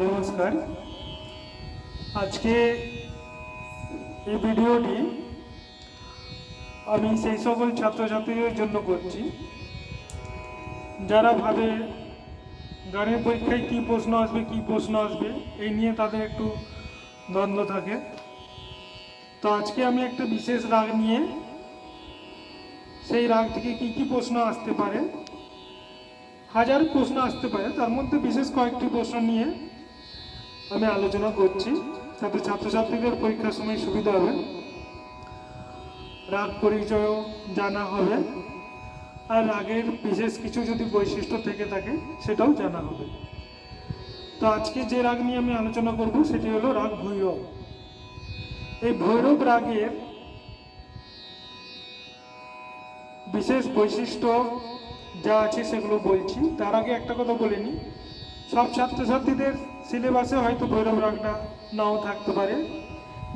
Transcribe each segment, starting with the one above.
নমস্কার। আজকে এই ভিডিওটি আমি সেই সকল ছাত্রছাত্রীদের জন্য করছি যারা ভাবে গানের পরীক্ষায় কী প্রশ্ন আসবে এই নিয়ে তাদের একটু দ্বন্দ্ব থাকে। তো আজকে আমি একটা বিশেষ রাগ নিয়ে সেই রাগ থেকে কী প্রশ্ন আসতে পারে, হাজার প্রশ্ন আসতে পারে, তার মধ্যে বিশেষ কয়েকটি প্রশ্ন নিয়ে আমি আলোচনা করছি যাতে ছাত্রছাত্রীদের পরীক্ষার সময় সুবিধা হবে, রাগ পরিচয়ও জানা হবে, আর রাগের বিশেষ কিছু যদি বৈশিষ্ট্য থেকে থাকে সেটাও জানা হবে। তো আজকে যে রাগ নিয়ে আমি আলোচনা করব সেটি হলো রাগ ভৈরব। এই ভৈরব রাগের বিশেষ বৈশিষ্ট্য যা আছে সেগুলো বলছি। তার আগে একটা কথা বলে নিই, সব ছাত্রছাত্রীদের সিলেবাসে হয়তো ভৈরব রাগটা নাও থাকতে পারে,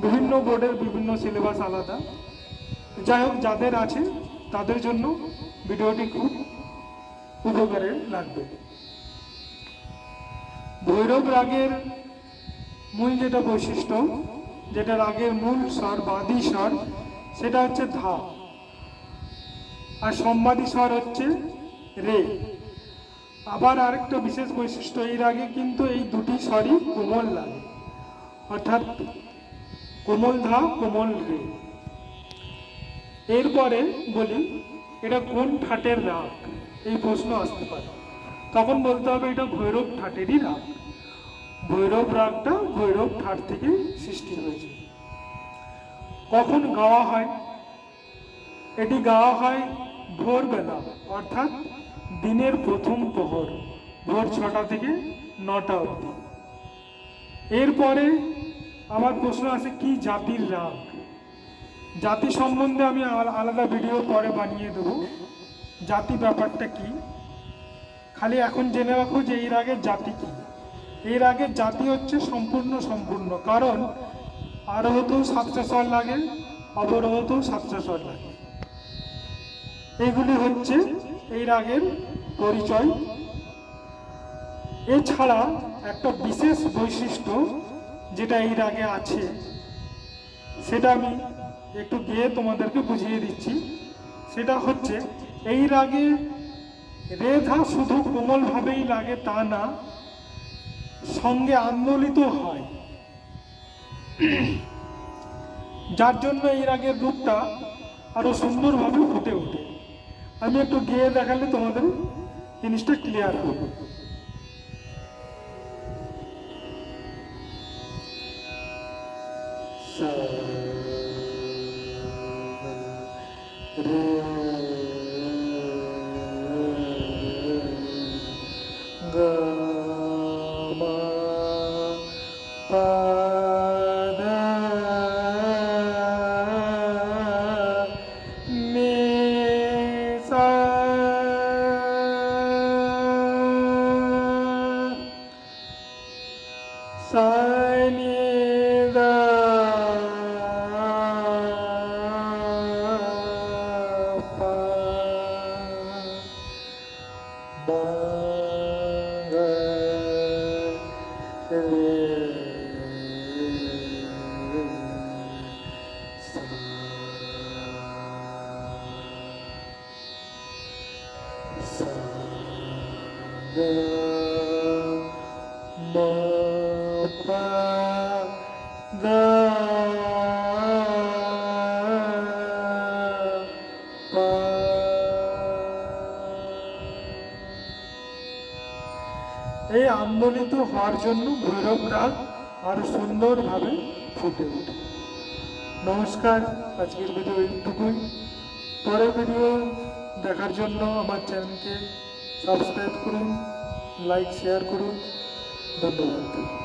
বিভিন্ন বোর্ডের বিভিন্ন সিলেবাস আলাদা। যাই হোক, যাদের আছে তাদের জন্য ভিডিওটি খুব উপকারে লাগবে। ভৈরব রাগের মূল যেটা বৈশিষ্ট্য, যেটা রাগের মূল স্বর বাদী স্বর, সেটা হচ্ছে ধা, আর সম্বাদী স্বর হচ্ছে রে। আবার আরেকটা বিশেষ বৈশিষ্ট্য, এই রাগে কিন্তু এই দুটি স্বরই কোমল লাগে, অর্থাৎ কোমল ধা কোমল রে। এরপরে বলি এটা কোন ঠাটের রাগ, এই প্রশ্ন আসতে পারে, তখন বলতে হবে এটা ভৈরব ঠাটেরই রাগ। ভৈরব রাগটা ভৈরব ঠাট থেকে সৃষ্টি হয়েছে। কখন গাওয়া হয়? এটি গাওয়া হয় ভোরবেলা, অর্থাৎ দিনের প্রথম প্রহর, ভোর 6টা থেকে 9টা অবধি। এরপরে আমার প্রশ্ন আছে কি জাতির রাগ। জাতি সম্বন্ধে আমি আলাদা ভিডিও পরে বানিয়ে দেব, জাতি ব্যাপারটা কি। খালি এখন জেনে রাখো যে এই রাগের জাতি কি। এই রাগের জাতি হচ্ছে সম্পূর্ণ, কারণ আরোহতেও 7টা স্বর লাগে, অবরোহতেও 7টা স্বর লাগে। এগুলি হচ্ছে এই রাগের পরিচয়। এছাড়া একটা বিশেষ বৈশিষ্ট্য যেটা এই রাগে আছে, সেটা আমি একটু গিয়ে তোমাদেরকে বুঝিয়ে দিচ্ছি। সেটা হচ্ছে এই রাগে রেধা শুধু কোমলভাবেই লাগে তা না, সঙ্গে আন্দোলিত হয়, যার জন্য এই রাগের রূপটা আরো সুন্দরভাবে ফুটে ওঠে। আমি একটু গিয়ে দেখালে তোমাদের জিনিসটা ক্লিয়ার হবে। এই আন্দোলিত হওয়ার জন্য ভৈরব রাগ আরো সুন্দরভাবে ফুটে ওঠে। নমস্কার, আজকের ভিডিও এইটুকুই। পরের ভিডিও দেখার জন্য আমার চ্যানেলকে সাবস্ক্রাইব করুন, লাইক শেয়ার করুন। ধন্যবাদ।